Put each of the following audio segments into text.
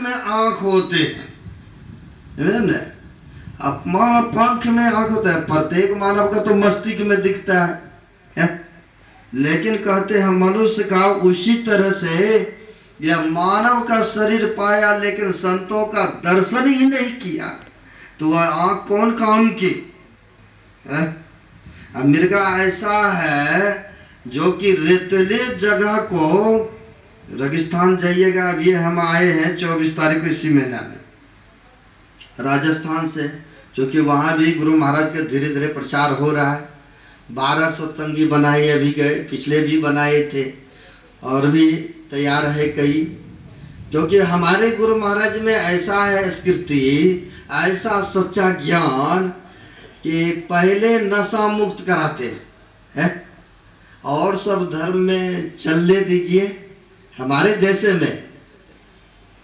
में आंख होते हैं, है ना? अब पंख में आंख होता है, प्रत्येक मानव का तो मस्तिष्क में दिखता है? लेकिन कहते हैं मनुष्य का उसी तरह से यह मानव का शरीर पाया लेकिन संतों का दर्शन ही नहीं किया, तो वह आंख कौन काम की? अब मिर्गा ऐसा है जो कि रेतीले जगह को, रेगिस्तान जाइएगा, अब ये हम आए हैं 24 तारीख को इसी महीना में राजस्थान से, क्योंकि वहाँ भी गुरु महाराज के धीरे धीरे प्रचार हो रहा है। 12 सत्संगी बनाए, अभी गए, पिछले भी बनाए थे और भी तैयार है कई, क्योंकि हमारे गुरु महाराज में ऐसा है स्कृति, ऐसा सच्चा ज्ञान कि पहले नशा मुक्त कराते हैं और सब धर्म में चलने दीजिए। हमारे जैसे में,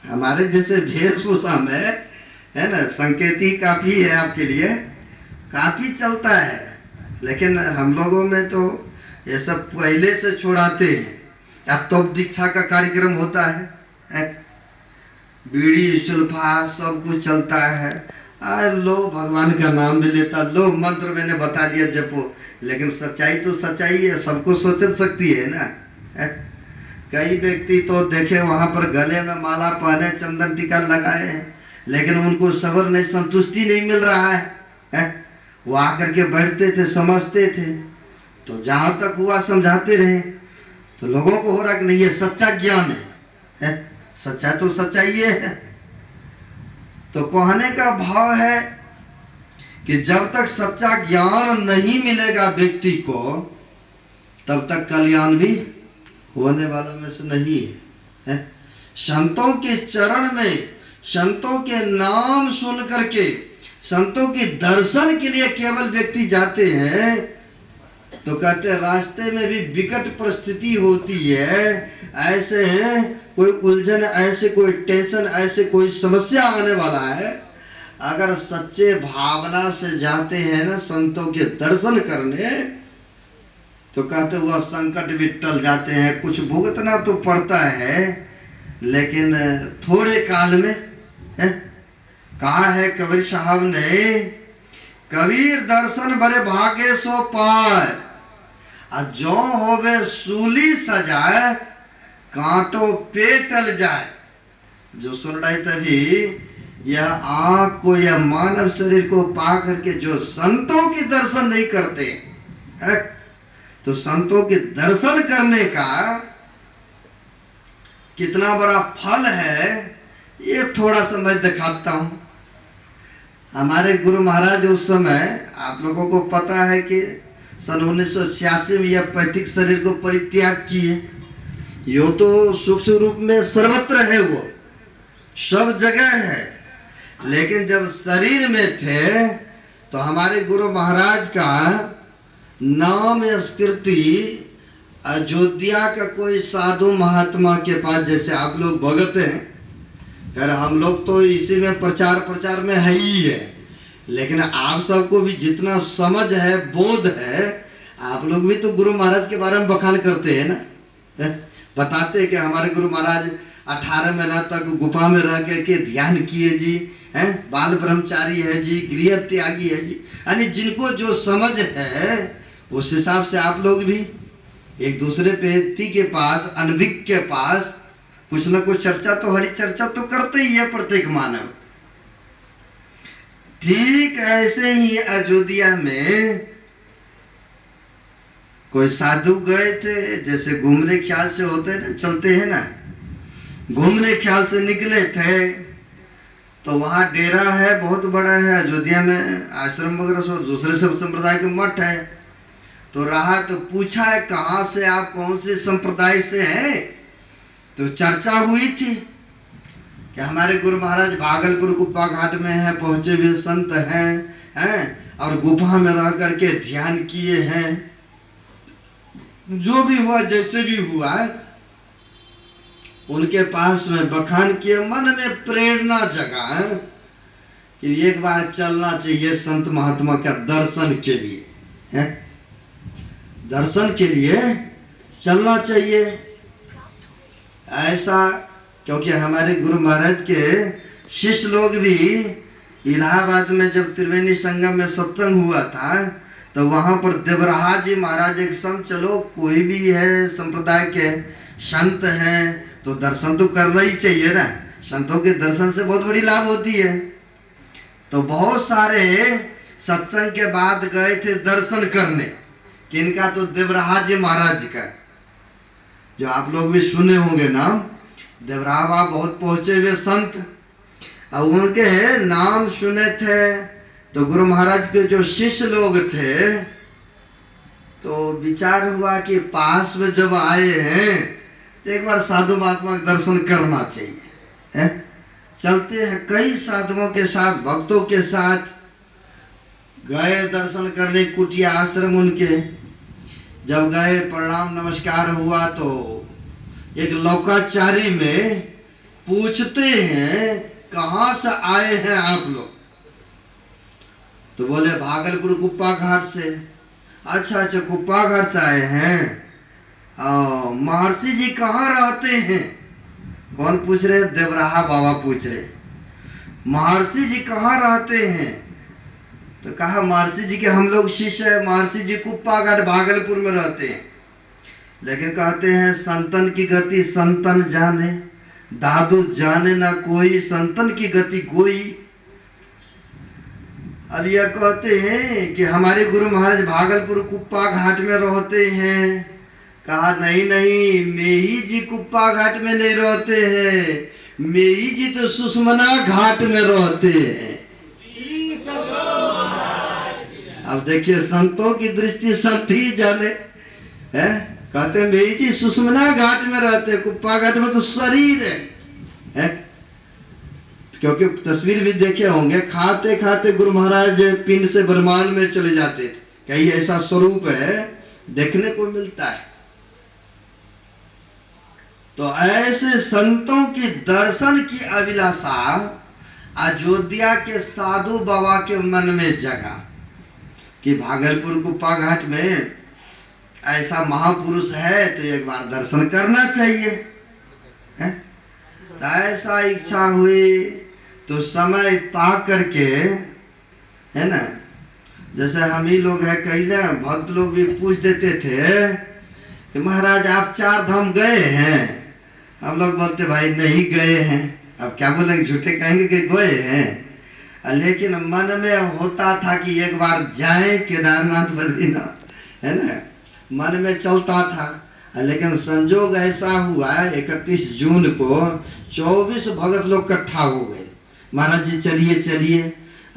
हमारे जैसे वेशभूषा में, है ना, संकेती काफ़ी है आपके लिए, काफ़ी चलता है, लेकिन हम लोगों में तो ये सब पहले से छोड़ाते हैं। अब तो दीक्षा का कार्यक्रम होता है, बीड़ी सुल्फा सब कुछ चलता है, लो भगवान का नाम भी लेता, लो मंत्र मैंने बता दिया जपो, लेकिन सच्चाई तो सच्चाई है, सबको सोच सकती है ना। कई व्यक्ति तो देखे वहाँ पर गले में माला पहने, चंदन टीका लगाए, लेकिन उनको सबर नहीं, संतुष्टि नहीं मिल रहा है। वो आकर के बैठते थे, समझते थे, तो जहाँ तक हुआ समझाते रहे, तो लोगों को हो रहा कि नहीं ये सच्चा ज्ञान है, सच्चा तो सच्चाई है। तो कहने का भाव है कि जब तक सच्चा ज्ञान नहीं मिलेगा व्यक्ति को, तब तक कल्याण भी होने वाला में से नहीं है। संतों के चरण में, संतों के नाम सुन करके, संतों के दर्शन के लिए केवल व्यक्ति जाते हैं, तो कहते हैं रास्ते में भी विकट परिस्थिति होती है, ऐसे कोई उलझन, ऐसे कोई टेंशन, ऐसे कोई समस्या आने वाला है। अगर सच्चे भावना से जाते हैं ना संतों के दर्शन करने, तो कहते वह संकट भी टल जाते हैं। कुछ भुगतना तो पड़ता है, लेकिन थोड़े काल में है। कहा है कबीर साहब ने, कबीर दर्शन बड़े भागे सो पाए, जो होवे सूली सजाए, कांटो पे टल जाए। जो सुन रहे तभी यह आँख को, यह मानव शरीर को पा करके जो संतों के दर्शन नहीं करते है, तो संतों के दर्शन करने का कितना बड़ा फल है, ये थोड़ा सा मैं दिखाता हूँ। हमारे गुरु महाराज उस समय, आप लोगों को पता है कि सन 1986 में यह पैतृक शरीर को परित्याग किए। यो तो सूक्ष्म रूप में सर्वत्र है, वो सब जगह है, लेकिन जब शरीर में थे तो हमारे गुरु महाराज का नाम स्कृति अयोध्या का कोई साधु महात्मा के पास, जैसे आप लोग भगत हैं, फिर हम लोग तो इसी में प्रचार में है ही है, लेकिन आप सबको भी जितना समझ है, बोध है, आप लोग भी तो गुरु महाराज के बारे में बखान करते हैं ना, बताते हैं कि हमारे गुरु महाराज 18 महीना तक गुफा में रह के ध्यान किए जी, हैं, बाल ब्रह्मचारी है जी, गृह त्यागी है जी। यानी जिनको जो समझ है उस हिसाब से आप लोग भी एक दूसरे व्यक्ति के पास, अनभिज्ञ के पास कुछ न कुछ चर्चा तो, हरी चर्चा तो करते ही है प्रत्येक मानव। ठीक ऐसे ही अयोध्या में कोई साधु गए थे, जैसे घूमने ख्याल से होते हैं ना, चलते हैं ना, घूमने ख्याल से निकले थे, तो वहाँ डेरा है, बहुत बड़ा है अयोध्या में, आश्रम वगैरह सब दूसरे सब संप्रदाय के मठ है। तो रहा तो पूछा है कहाँ से आप, कौन से संप्रदाय से हैं, तो चर्चा हुई थी कि हमारे गुरु महाराज भागलपुर गुप्पा घाट में है, पहुँचे हुए संत हैं, और गुफा में रह करके ध्यान किए हैं। जो भी हुआ, जैसे भी हुआ, उनके पास में बखान किए, मन में प्रेरणा जगा कि एक बार चलना चाहिए संत महात्मा का दर्शन के लिए, है? दर्शन के लिए चलना चाहिए। ऐसा क्योंकि हमारे गुरु महाराज के शिष्य लोग भी इलाहाबाद में जब त्रिवेणी संगम में सत्संग हुआ था तो वहाँ पर देवराहा जी महाराज एक संत, चलो कोई भी है संप्रदाय के संत हैं तो दर्शन तो करना ही चाहिए ना, संतों के दर्शन से बहुत बड़ी लाभ होती है। तो बहुत सारे सत्संग के बाद गए थे दर्शन करने, किनका, तो देवराहा जी महाराज का, जो आप लोग भी सुने होंगे नाम। देवराहा बाबा बहुत पहुंचे हुए संत, और उनके नाम सुने थे तो गुरु महाराज के जो शिष्य लोग थे तो विचार हुआ कि पास में जब आए हैं तो एक बार साधु महात्मा का दर्शन करना चाहिए है? चलते हैं कई साधुओं के साथ, भक्तों के साथ गए दर्शन करने कुटिया आश्रम उनके। जब गए प्रणाम नमस्कार हुआ तो एक लौकाचारी में पूछते हैं कहाँ से आए हैं आप लोग, तो बोले भागलपुर कुप्पा घाट से। अच्छा अच्छा, कुप्पा घाट से आए हैं, महर्षि जी कहाँ रहते हैं? कौन पूछ रहे? देवराहा बाबा पूछ रहे, महर्षि जी कहाँ रहते हैं? तो कहा महर्षि जी के हम लोग शिष्य है, महर्षि जी कुप्पा घाट भागलपुर में रहते हैं। लेकिन कहते हैं संतन की गति संतन जाने, दादू जाने ना कोई, संतन की गति कोई। अब यह कहते हैं कि हमारे गुरु महाराज भागलपुर कुप्पा घाट में रहते हैं। कहा नहीं नहीं, मेही जी कुप्पा घाट में नहीं रहते हैं, मेही जी तो सुषमना घाट में रहते हैं। अब देखिए संतों की दृष्टि संत ही जाने है। कहते हैं मेही जी सुषमना घाट में रहते हैं, कुप्पा घाट में तो शरीर है? क्योंकि तस्वीर भी देखे होंगे, खाते खाते गुरु महाराज पिंड से ब्रह्मांड में चले जाते थे। कहीं ऐसा स्वरूप है देखने को मिलता है। तो ऐसे संतों की दर्शन की अभिलाषा अयोध्या के साधु बाबा के मन में जगा कि भागलपुर कुप्पा घाट में ऐसा महापुरुष है तो एक बार दर्शन करना चाहिए है? तो ऐसा इच्छा हुई तो समय पा करके, है ना, जैसे हम ही लोग हैं, कई ना भक्त लोग भी पूछ देते थे कि महाराज आप 4 धाम गए हैं? हम लोग बोलते भाई नहीं गए हैं। अब क्या बोलेंगे, झूठे कहेंगे कि गए हैं, लेकिन मन में होता था कि एक बार जाएं केदारनाथ बद्रीनाथ, है ना, मन में चलता था। लेकिन संजोग ऐसा हुआ 31 जून को 24 भगत लोग इकट्ठा हो गए, महाराज जी चलिए चलिए।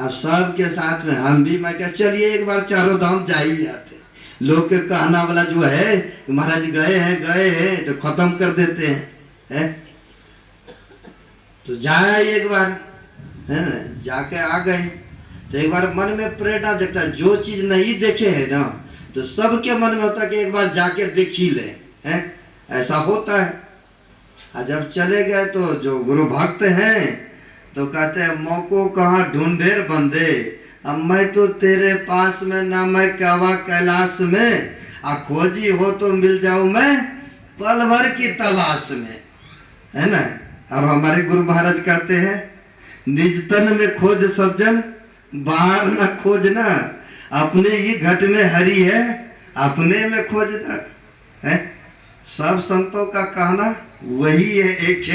अब सब के साथ में हम भी, मैं क्या चलिए एक बार चारों धाम जा ही जाते। लोग के कहना वाला जो है महाराज गए हैं तो खत्म कर देते हैं। तो जाया एक बार, है ना, जाके आ गए तो एक बार मन में प्रेरणा जगता है। जो चीज नहीं देखे है ना तो सबके मन में होता है कि एक बार जाके देख ही ले, है? ऐसा होता है। और जब चले गए तो जो गुरु भक्त हैं तो कहते हैं मौको कहाँ ढूंढे बंदे, अब मैं तो तेरे पास में ना मैं कहवा कैलाश में, आ खोजी हो तो मिल जाऊं मैं पल भर की तलाश में, है ना। और हमारे गुरु महाराज कहते हैं निज तन में खोज सज्जन बाहर न खोजना, अपने ही घट में हरि है अपने में खोजना है। सब संतों का कहना वही है, एक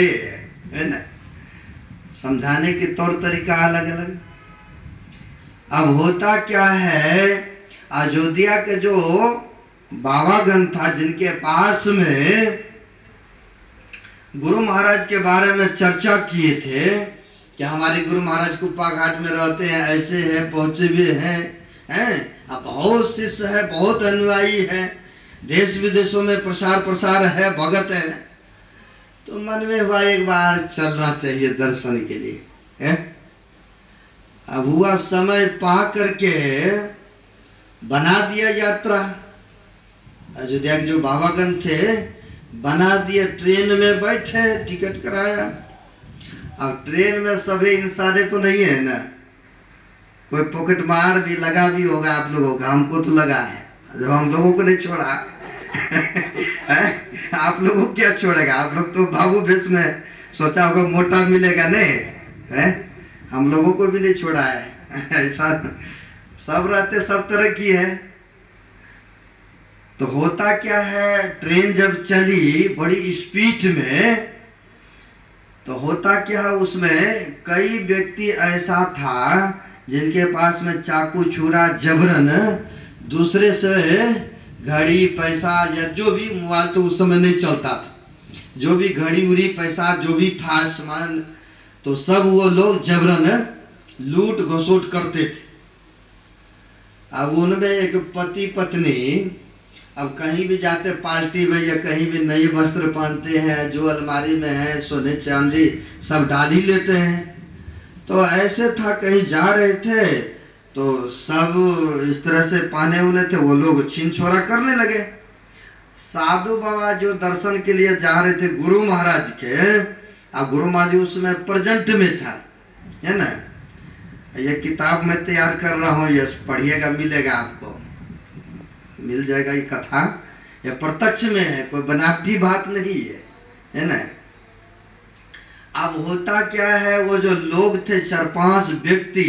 है ना। समझाने के तौर तरीका अलग अलग। अब होता क्या है, अयोध्या के जो बाबागण था जिनके पास में गुरु महाराज के बारे में चर्चा किए थे कि हमारे गुरु महाराज कुप्पा घाट में रहते हैं, ऐसे हैं, पहुंचे हुए हैं, अब बहुत शिष्य है, बहुत अनुयायी है, देश विदेशों में प्रसार है, भगत है। तो मन में हुआ एक बार चलना चाहिए दर्शन के लिए है? अब हुआ समय पा करके बना दिया यात्रा। अयोध्या के जो बाबागण थे बना दिए, ट्रेन में बैठे, टिकट कराया। अब ट्रेन में सभी इंसाने तो नहीं है ना, कोई पॉकेट मार भी लगा भी होगा आप लोगों का, हमको तो लगा है, जब हम लोगों को नहीं छोड़ा आप लोगों को क्या छोड़ेगा, आप लोग तो बाबू भेष में सोचा होगा मोटा मिलेगा, नहीं है, हम लोगों को भी नहीं छोड़ा है ऐसा सब रहते, सब तरह की है। तो होता क्या है, ट्रेन जब चली बड़ी स्पीड में, तो होता क्या है, उसमें कई व्यक्ति ऐसा था जिनके पास में चाकू छुरा जबरन दूसरे से घड़ी पैसा या जो भी, मोबाइल तो उस समय नहीं चलता था, जो भी घड़ी उड़ी पैसा जो भी था सामान, तो सब वो लोग जबरन लूट घसोट करते थे। अब उनमें एक पति पत्नी अब कहीं भी जाते पार्टी में या कहीं भी नए वस्त्र पहनते हैं, जो अलमारी में है सोने चांदी सब डाल ही लेते हैं। तो ऐसे था, कहीं जा रहे थे तो सब इस तरह से पहने हुए थे, वो लोग छीन छोरा करने लगे। साधु बाबा जो दर्शन के लिए जा रहे थे गुरु महाराज के, और गुरु महाराज उसमें प्रेजेंट में था, है ना। ये किताब मैं तैयार कर रहा हूँ, ये पढ़िएगा, मिलेगा आपको, मिल जाएगा ये कथा, ये प्रत्यक्ष में है, कोई बनावटी बात नहीं है ना। अब होता क्या है, वो जो लोग थे 4-5 व्यक्ति,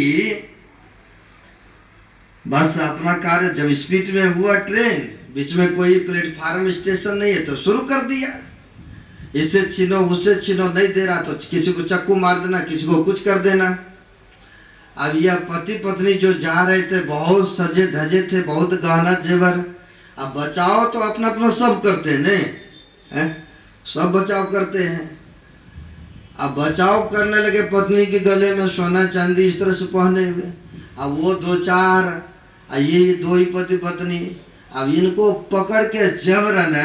बस अपना कार्य, जब स्पीड में हुआ ट्रेन, बीच में कोई प्लेटफार्म स्टेशन नहीं है तो शुरू कर दिया, इसे छीनो उससे छीनो, नहीं दे रहा तो किसी को चक्कू मार देना, किसी को कुछ कर देना। अब यह पति पत्नी जो जा रहे थे बहुत सजे धजे थे, बहुत गहना जेवर, अब बचाव तो अपना अपना सब करते हैं, नहीं सब बचाव करते हैं। अब बचाव करने लगे, पत्नी के गले में सोना चांदी इस तरह से पहने हुए, अब वो 2-4, ये 2 ही पति पत्नी, अब इनको पकड़ के जबरन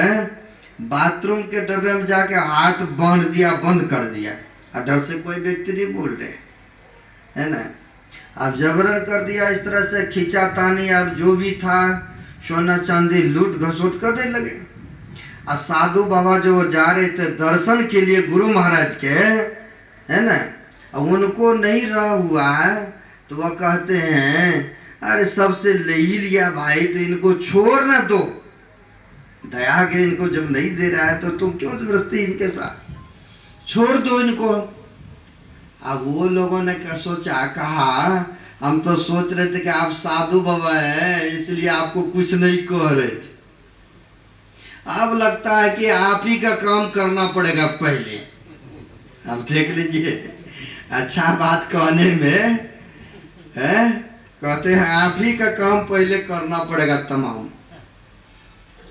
बाथरूम के डब्बे में जाके हाथ बांध दिया, बंद कर दिया, और डर से कोई व्यक्ति नहीं बोल रहे, है ना। अब जबरन कर दिया, इस तरह से खींचा तानी, अब जो भी था सोना चांदी लूट घसोट करने लगे। और साधु बाबा जो जा रहे थे दर्शन के लिए गुरु महाराज के, है ना, अब उनको नहीं रहा हुआ है, तो वह कहते हैं अरे सबसे ले ही लिया भाई, तो इनको छोड़ ना दो, दया के इनको जब नहीं दे रहा है तो तुम क्यों जबरदस्ती इनके साथ, छोड़ दो इनको। अब वो लोगों ने क्या सोचा, कहा हम तो सोच रहे थे कि आप साधु बाबा हैं इसलिए आपको कुछ नहीं कह रहे थे, अब लगता है कि आप ही का काम करना पड़ेगा पहले। अब देख लीजिए, अच्छा बात कहने में है, कहते हैं आप ही का काम पहले करना पड़ेगा तमाम।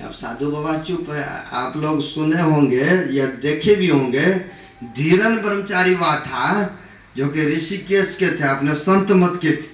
अब साधु बाबा चुप है। आप लोग सुने होंगे या देखे भी होंगे, धीरन ब्रह्मचारी वह था जो कि ऋषिकेश के थे, अपने संत मत के थे,